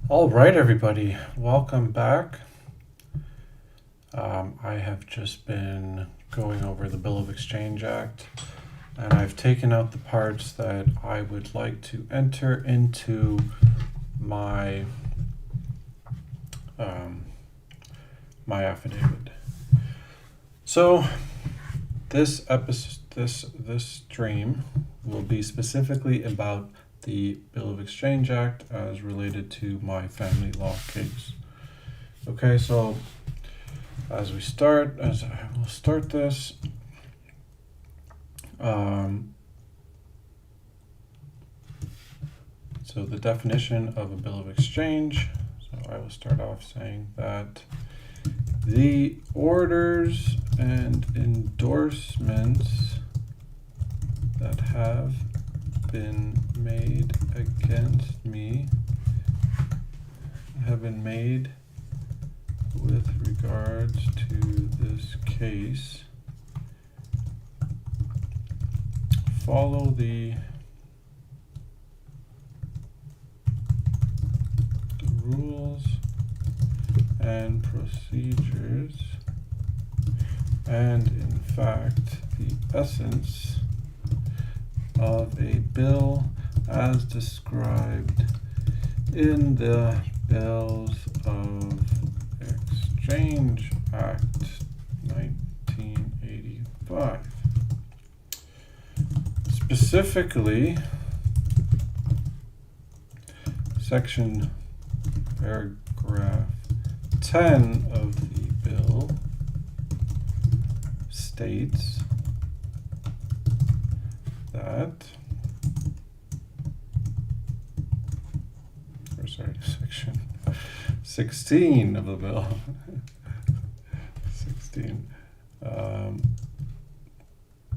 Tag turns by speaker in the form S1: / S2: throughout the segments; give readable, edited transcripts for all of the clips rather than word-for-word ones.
S1: All right, everybody, welcome back. I have just been going over the Bill of Exchange Act, and I've taken out the parts that I would like to enter into my my affidavit. So, this episode, this stream will be specifically about the Bill of Exchange Act as related to my family law case. Okay, so as I will start this, so the definition of a bill of exchange. So I will start off saying that the orders and endorsements that have been made against me have been made with regards to this case follow the rules and procedures and in fact the essence of a bill as described in the Bills of Exchange Act 1985. Specifically, section paragraph 10 of the bill states that, section 16 of the bill, 16,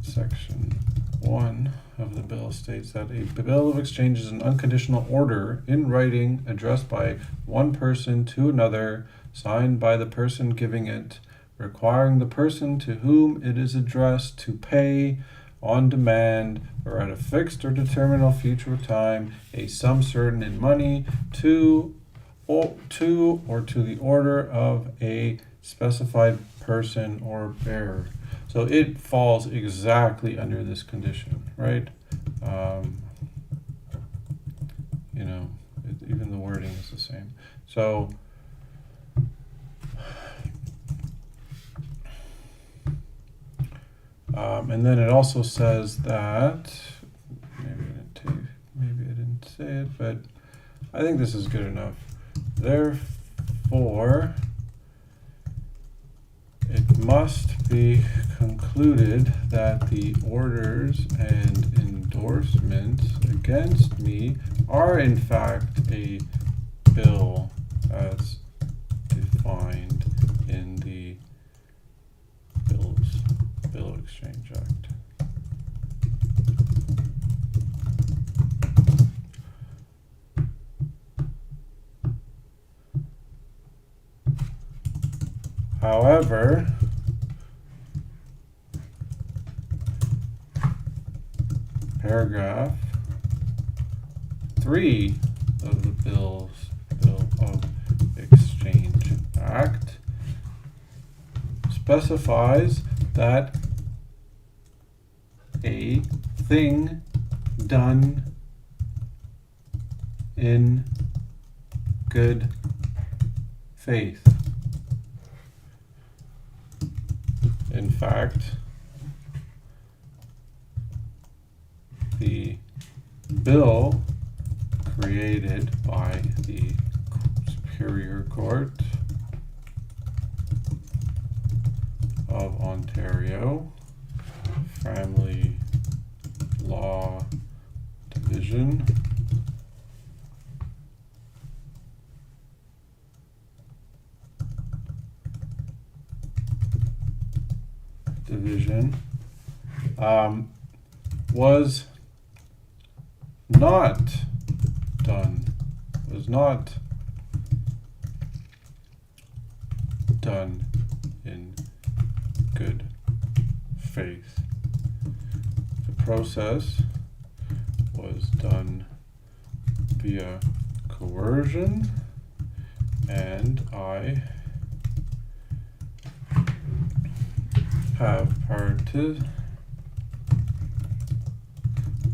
S1: section 1 of the bill states that a bill of exchange is an unconditional order in writing addressed by one person to another, signed by the person giving it, requiring the person to whom it is addressed to pay on demand or at a fixed or determinable future time a sum certain in money to or to the order of a specified person or bearer. So it falls exactly under this condition, right? Even the wording is the same. So and then it also says that maybe I didn't say it, but I think this is good enough. Therefore, it must be concluded that the orders and endorsements against me are in fact a bill as defined in the Bill of Exchange Act. However, paragraph 3 of the Bill of Exchange Act specifies that a thing done in good faith. In fact, the bill created by the Superior Court of Ontario, Family Law Division, was not done in good faith. The process was done via coercion and I have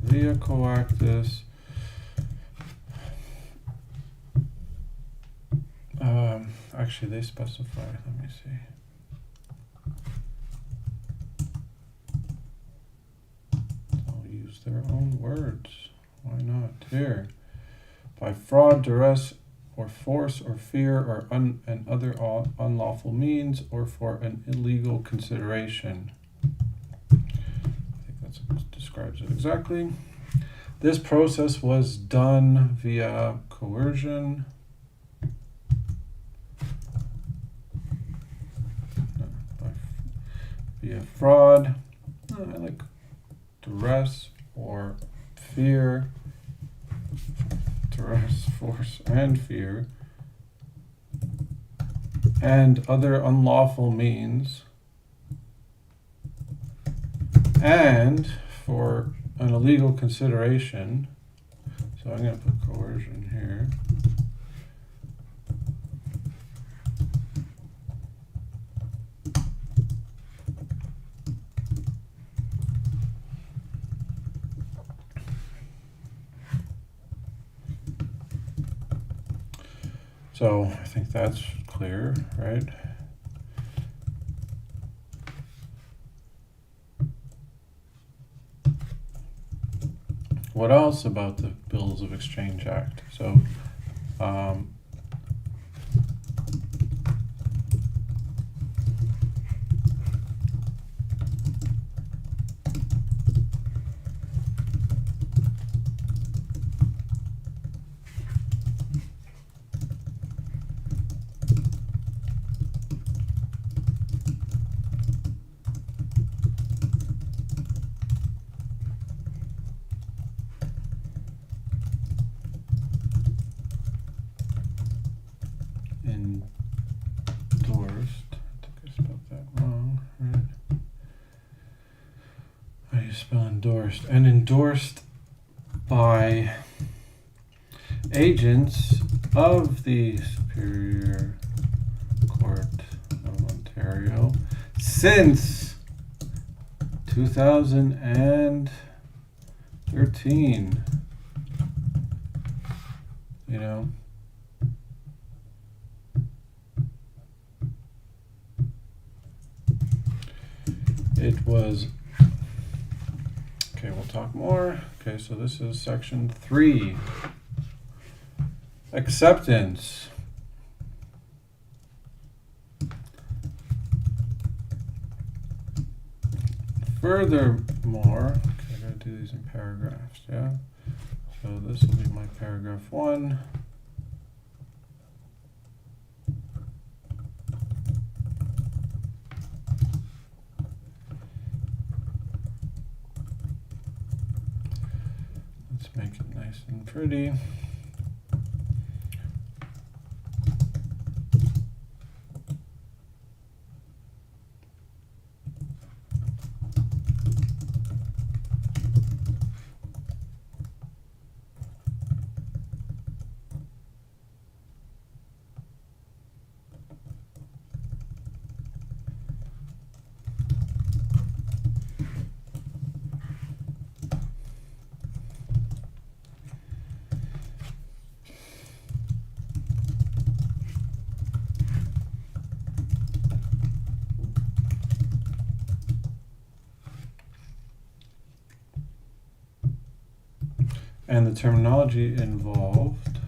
S1: via coactus actually they specify, let me see. I'll use their own words. Why not? Here. By fraud, duress, or force, or fear, or and other unlawful means, or for an illegal consideration. I think that describes it exactly. This process was done via coercion, via fraud, I like duress or fear, duress, force, and fear, and other unlawful means, and for an illegal consideration. So I'm going to put coercion here. So I think that's clear, right? What else about the Bills of Exchange Act? So endorsed, I think I spelled that wrong, right? How do you spell endorsed? And endorsed by agents of the Superior Court of Ontario since 2013. You know, it was, okay, we'll talk more. Okay, so this is section 3. Acceptance. Furthermore, okay, I gotta do these in paragraphs, yeah? So this will be my paragraph 1. Let's make it nice and pretty. And the terminology involved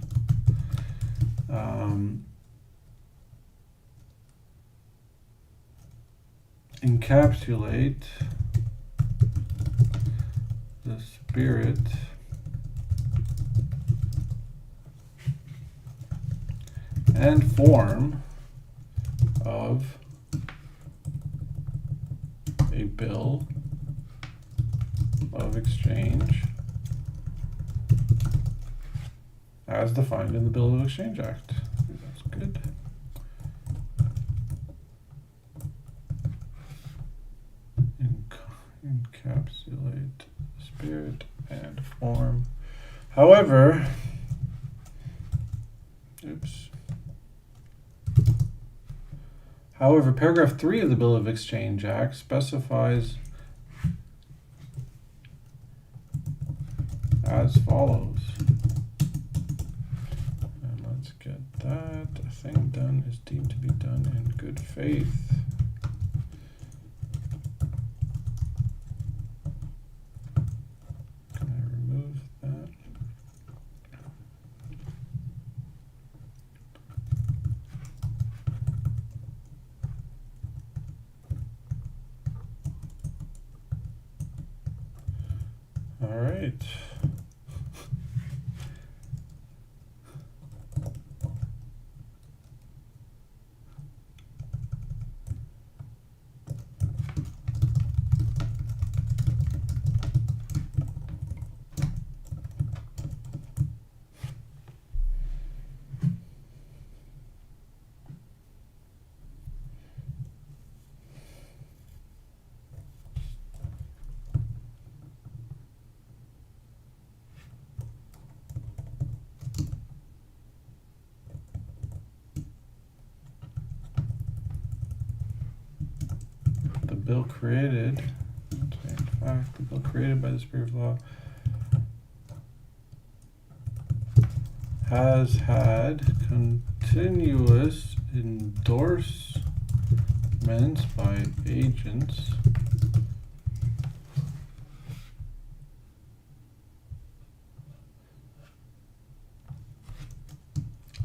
S1: encapsulate the spirit and form of a bill of exchange as defined in the Bill of Exchange Act. That's good. Encapsulate spirit and form. However, oops. However, paragraph 3 of the Bill of Exchange Act specifies as follows. And let's get that. A thing done is deemed to be done in good faith. Can I remove that? All right. Bill created, in fact, the bill created by the spirit of law has had continuous endorsements by agents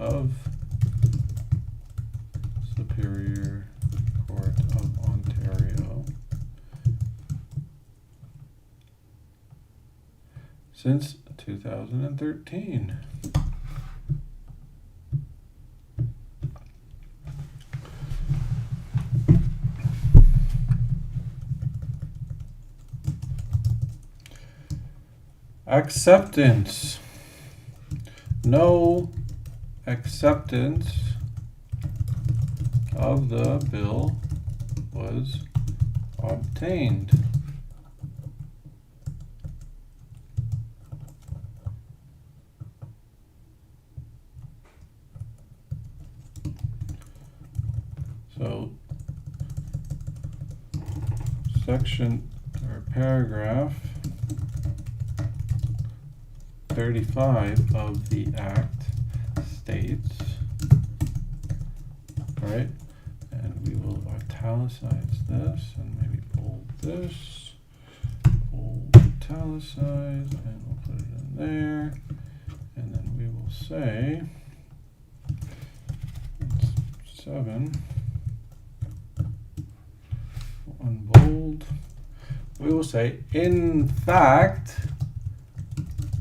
S1: of Superior Court of Ontario since 2013. Acceptance. No acceptance of the bill was obtained. So section or paragraph 35 of the Act states, right? And we will italicize this and maybe bold this, bold, italicize, and we'll put it in there. And then we will say 7, unbold. We will say, in fact,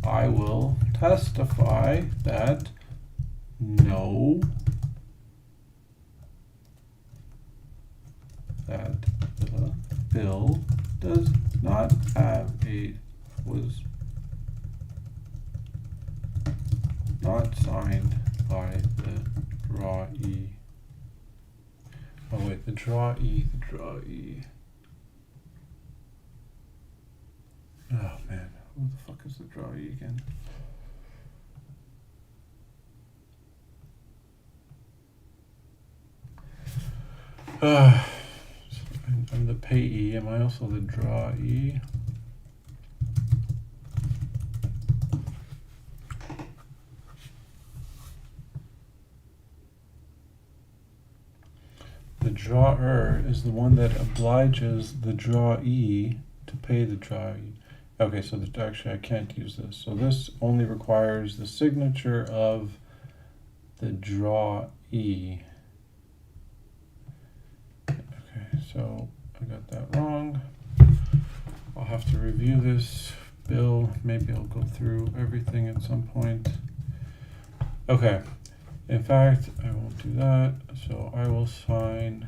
S1: I will testify that no, that the bill does not have was not signed by the drawee. Oh wait, the drawee. Oh man, who the fuck is the drawee again? I'm the payee. Am I also the drawee? The drawer is the one that obliges the drawee to pay the drawee. Okay, so actually I can't use this. So this only requires the signature of the drawee. Okay, so I got that wrong. I'll have to review this bill. Maybe I'll go through everything at some point. Okay, in fact, I won't do that. So I will sign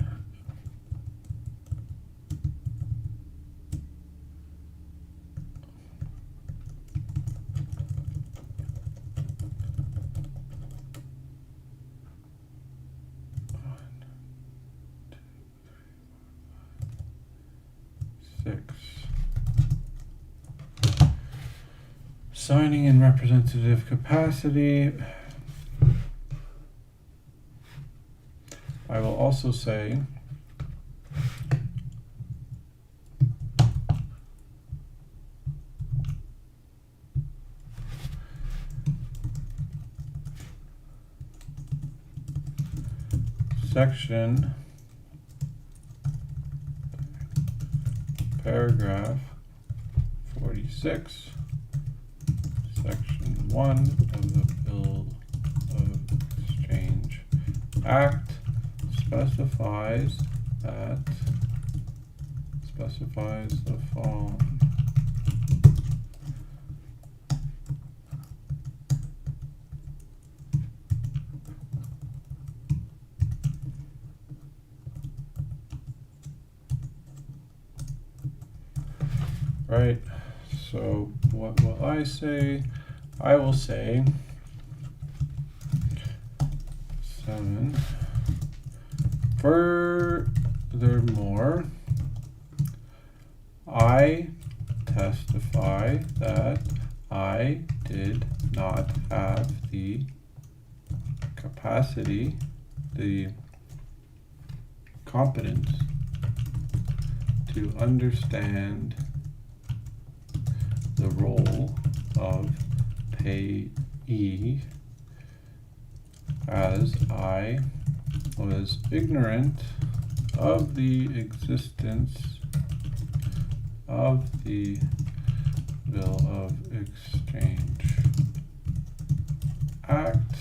S1: signing in representative capacity. I will also say section, paragraph 46, section 1 of the Bill of Exchange Act specifies the following. Right, so what will I say? I will say 7. Furthermore, I testify that I did not have the capacity, the competence to understand the role of payee, as I was ignorant of the existence of the Bill of Exchange Act,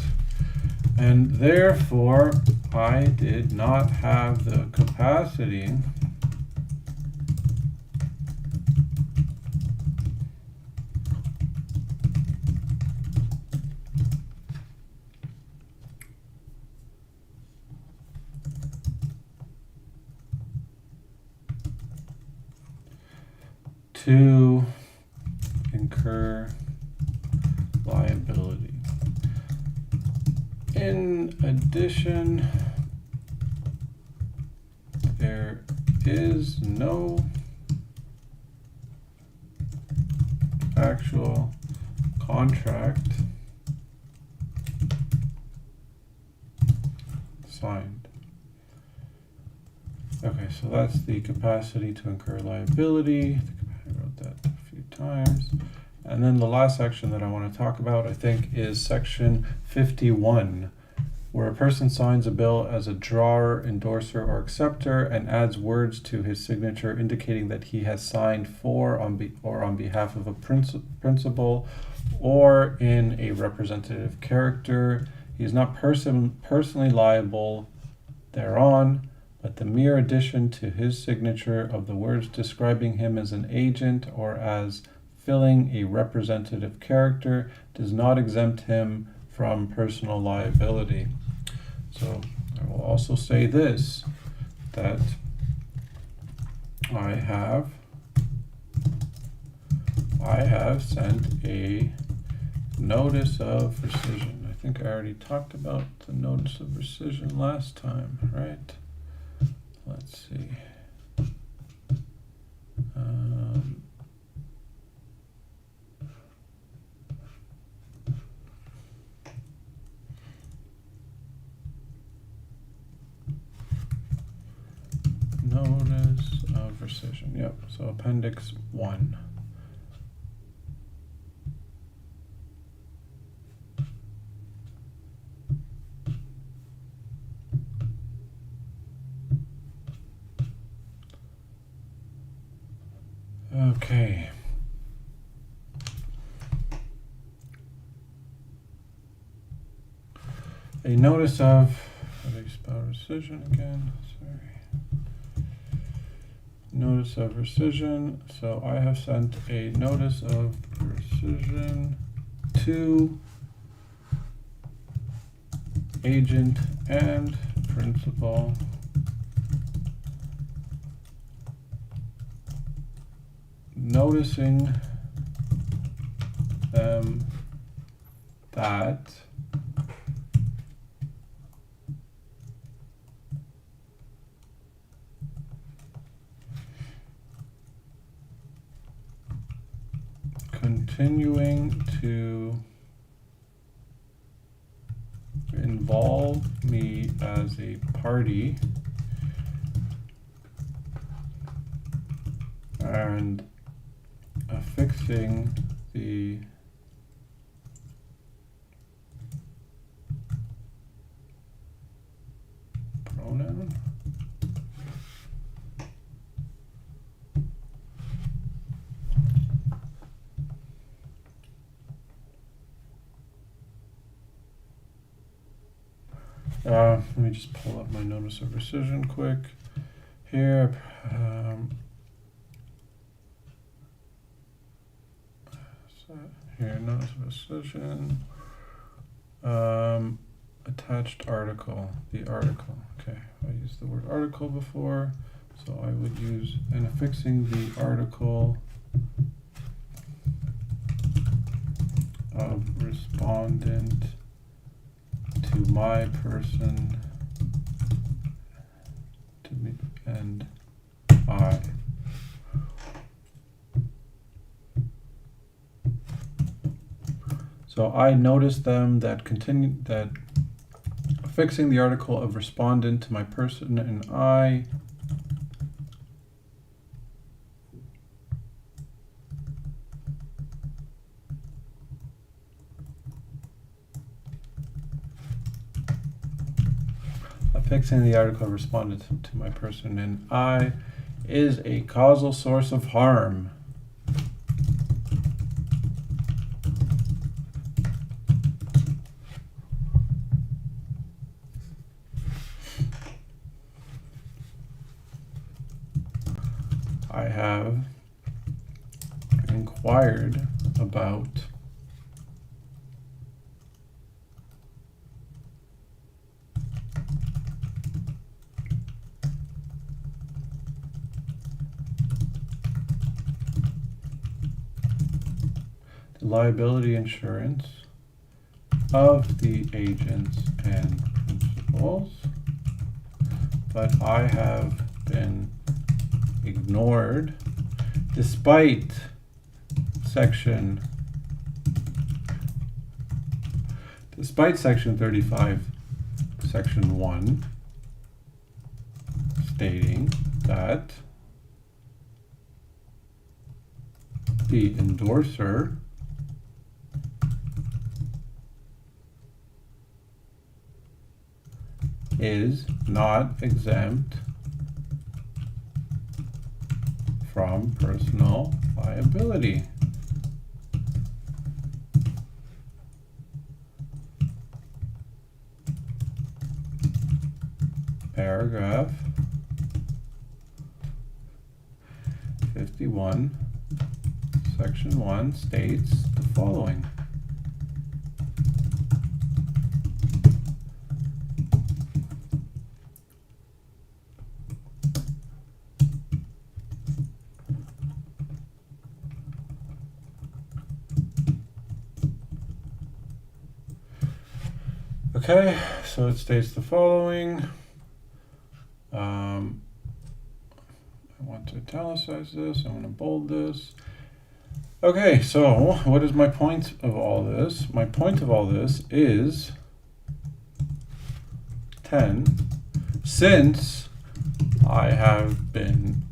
S1: and therefore I did not have the capacity to incur liability. In addition, there is no actual contract signed. Okay, so that's the capacity to incur liability. I wrote that a few times. And then the last section that I want to talk about, I think, is section 51, where a person signs a bill as a drawer, endorser, or acceptor and adds words to his signature indicating that he has signed for or on behalf of a principal or in a representative character. He is not personally liable thereon, but the mere addition to his signature of the words describing him as an agent or as filling a representative character does not exempt him from personal liability. So I will also say this, that I have sent a notice of rescission. I think I already talked about the notice of rescission last time, right? Let's see. Notice of rescission. Yep. So Appendix 1. Okay. A notice of, how do you spell rescission again? Sorry. Notice of rescission. So I have sent a notice of rescission to agent and principal noticing them that continuing to involve me as a party and affixing the pronoun. Let me just pull up my notice of rescission quick here. Here, notice of rescission. Attached article, the article. Okay, I used the word article before, so I would use, and affixing the article of respondent to my person, to me, and I. So I noticed them that affixing the article of respondent to my person and I affixing the article of respondent to my person and I is a causal source of harm. I have inquired about the liability insurance of the agents and principals, but I have been ignored despite section 35 section 1 stating that the endorser is not exempt from personal liability. Paragraph 51, section 1 states the following. Okay, so it states the following. I want to italicize this, I want to bold this. Okay, so what is my point of all this? My point of all this is 10. Since I have been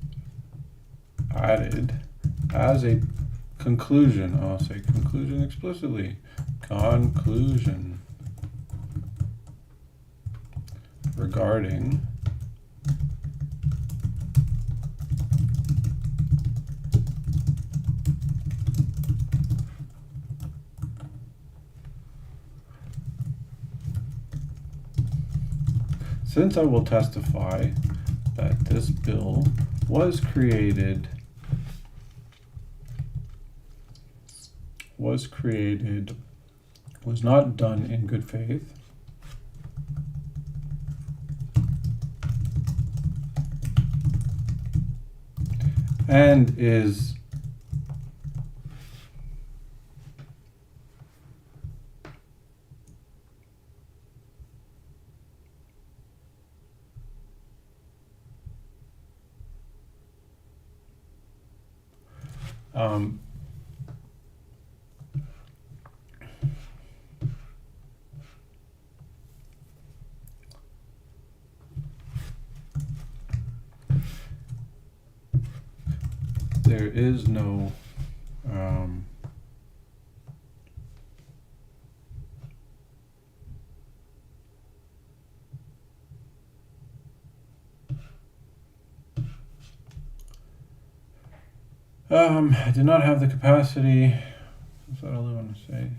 S1: added as a conclusion, I'll say conclusion explicitly, conclusion regarding since I will testify that this bill was not done in good faith, and is there is no I did not have the capacity. That's what all I want to say.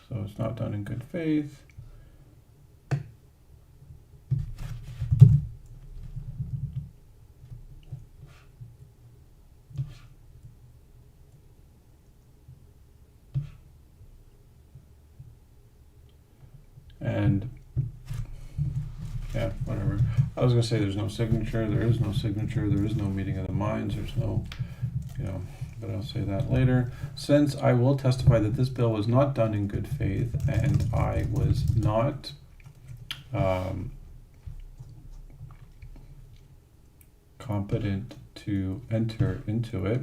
S1: So it's not done in good faith. And yeah, whatever. I was gonna say there's no signature, there is no signature, there is no meeting of the minds, there's no, but I'll say that later. Since I will testify that this bill was not done in good faith and I was not competent to enter into it,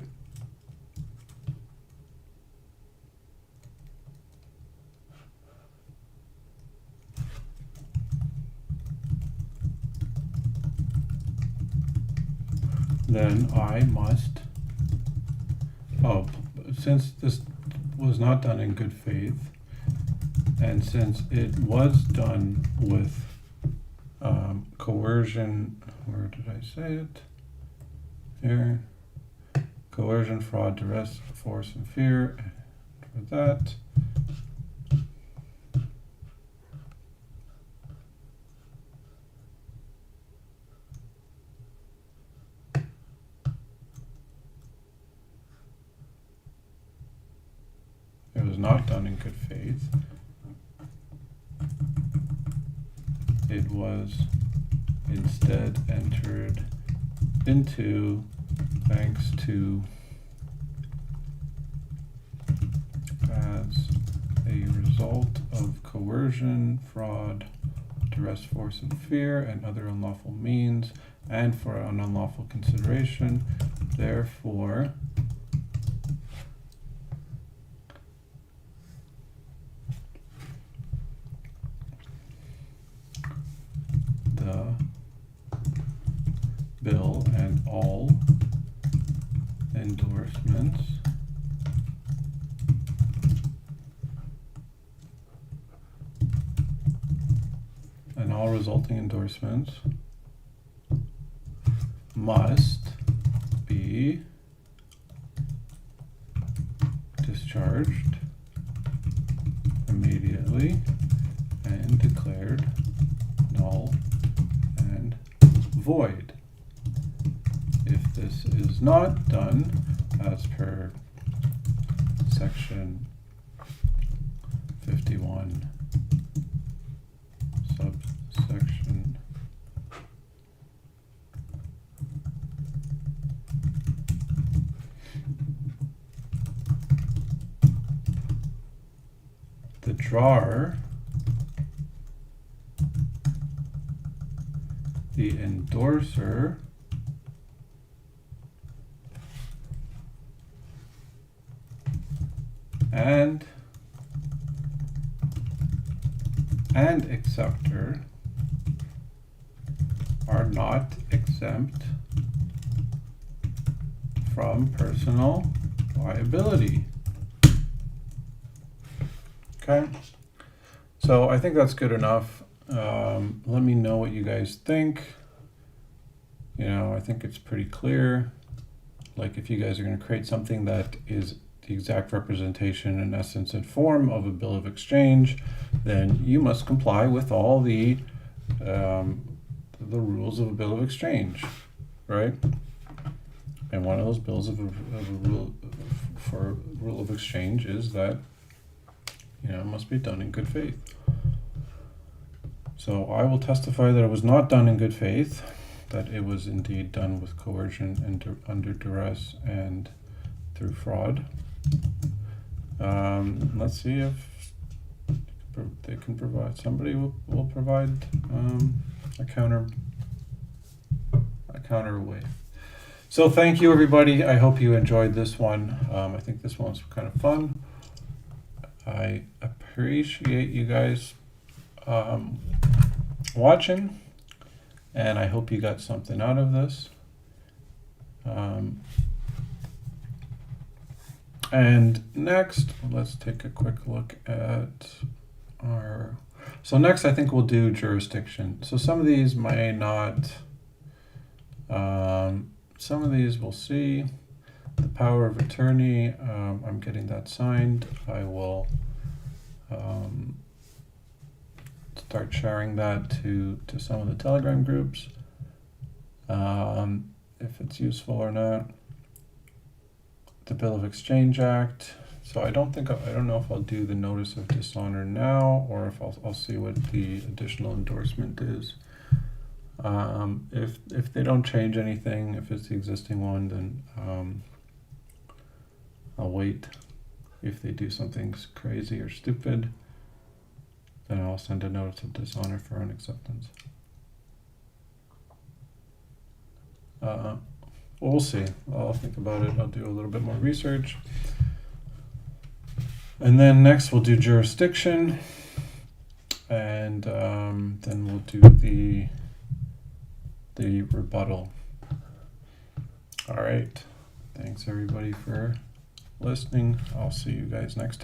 S1: then I must, since this was not done in good faith, and since it was done with coercion, where did I say it? Here. Coercion, fraud, duress, force, and fear. For that. It was not done in good faith. It was instead entered into thanks to as a result of coercion, fraud, duress, force, and fear, and other unlawful means, and for an unlawful consideration. Therefore, the bill and all endorsements and all resulting endorsements must be discharged immediately and declared null and void. If this is not done as per section 51, subsection the drawer, the endorser, and acceptor are not exempt from personal liability. Okay, so I think that's good enough. Let me know what you guys think. I think it's pretty clear. Like, if you guys are going to create something that is the exact representation in essence and form of a bill of exchange, then you must comply with all the rules of a bill of exchange, right? And one of those bills of a rule of exchange is that it must be done in good faith. So I will testify that it was not done in good faith, that it was indeed done with coercion and under duress and through fraud. Let's see if they can provide, somebody will provide a counterweight. So thank you, everybody. I hope you enjoyed this one. I think this one's kind of fun. I appreciate you guys watching, and I hope you got something out of this. And next, let's take a quick look at so next I think we'll do jurisdiction. So some of these may not, some of these we'll see. The power of attorney, I'm getting that signed. I will start sharing that to some of the Telegram groups, if it's useful or not. The Bill of Exchange Act. So I don't know if I'll do the notice of dishonor now, or if I'll see what the additional endorsement is. If they don't change anything, if it's the existing one, then I'll wait. If they do something crazy or stupid, then I'll send a notice of dishonor for unacceptance. We'll see. I'll think about it. I'll do a little bit more research. And then next we'll do jurisdiction, and then we'll do the rebuttal. All right. Thanks everybody for listening. I'll see you guys next time.